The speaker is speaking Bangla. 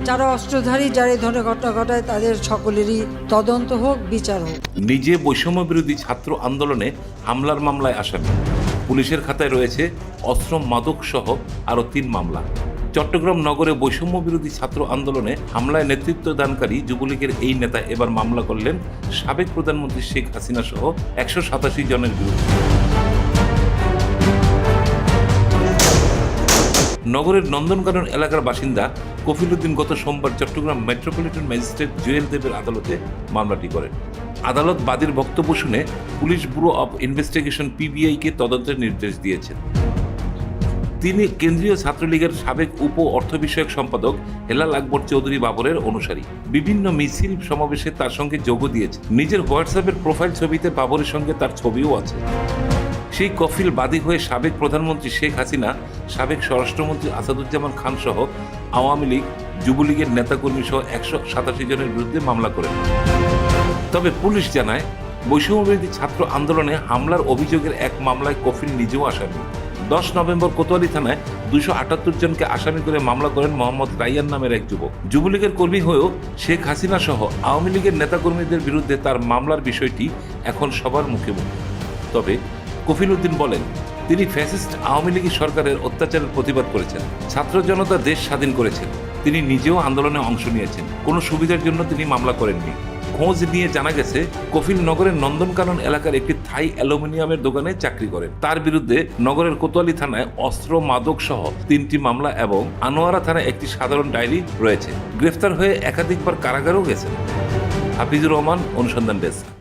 যারা অস্ত্রধারী, যারা এই ধরনের ঘটনা ঘটায়, তাদের সকলেরই তদন্ত হোক, বিচার হোক। নিজে বৈষম্য বিরোধী ছাত্র আন্দোলনে হামলার মামলায় আসামি। পুলিশের খাতায় রয়েছে অস্ত্র, মাদক সহ আরও ৩ মামলা। চট্টগ্রাম নগরে বৈষম্য বিরোধী ছাত্র আন্দোলনে হামলায় নেতৃত্ব দানকারী যুবলীগের এই নেতা এবার মামলা করলেন সাবেক প্রধানমন্ত্রী শেখ হাসিনা সহ ১৮৭ জনের বিরুদ্ধে। নগরের নন্দনকানন এলাকার বাসিন্দা কফিল উদ্দিন গত সোমবার চট্টগ্রাম মেট্রোপলিটন ম্যাজিস্ট্রেট জুয়েল দেবের আদালতে মামলাটি করেন। আদালত বাদীর বক্তব্য শুনে পুলিশ ব্যুরো অব ইনভেস্টিগেশন পিবিআইকে তদন্তের নির্দেশ দিয়েছেন। তিনি কেন্দ্রীয় ছাত্রলীগের সাবেক উপ অর্থ বিষয়ক সম্পাদক হেলাল আকবর চৌধুরী বাবরের অনুসারী। বিভিন্ন মিছিল সমাবেশে তার সঙ্গে যোগ দিয়েছে। নিজের হোয়াটসঅ্যাপের প্রোফাইল ছবিতে বাবরের সঙ্গে তার ছবিও আছে। সেই কফিল বাদী হয়ে সাবেক প্রধানমন্ত্রী শেখ হাসিনা, সাবেক স্বরাষ্ট্রমন্ত্রী আসাদুজ্জামান খান সহ আওয়ামী লীগ, যুবলীগের নেতাকর্মী সহ ১৮৭ জনের বিরুদ্ধে মামলা করেন। তবে পুলিশ জানায়, বৈষম্যবিরোধী ছাত্র আন্দোলনে হামলার অভিযোগের এক মামলায় কফিল নিজেও আসামি। ১০ নভেম্বর কোতোয়ালি থানায় ২৭৮ জনকে আসামি করে মামলা করেন মোহাম্মদ রাইয়ান নামের এক যুবক। যুবলীগের কর্মী হয়েও শেখ হাসিনা সহ আওয়ামী লীগের নেতাকর্মীদের বিরুদ্ধে তার মামলার বিষয়টি এখন সবার মুখে মুখে। তবে কফিল উদ্দিন বলেন, তিনি ফ্যাসিস্ট আওয়ামী লীগ সরকারের অত্যাচারের প্রতিবাদ করেছেন। ছাত্র জনতা দেশ স্বাধীন করেছেন। তিনি নিজেও আন্দোলনে অংশ নিয়েছেন। কোনো সুবিধার জন্য তিনি মামলা করেননি। খোঁজ নিয়ে জানা গেছে, কফিল নগরের নন্দনকানন এলাকার একটি থাই অ্যালুমিনিয়ামের দোকানে চাকরি করেন। তার বিরুদ্ধে নগরের কোতোয়ালি থানায় অস্ত্র, মাদক সহ ৩টি মামলা এবং আনোয়ারা থানায় একটি সাধারণ ডায়েরি রয়েছে। গ্রেফতার হয়ে একাধিকবার কারাগারেও গেছেন। হাফিজুর রহমান, অনুসন্ধান ডেস্ক।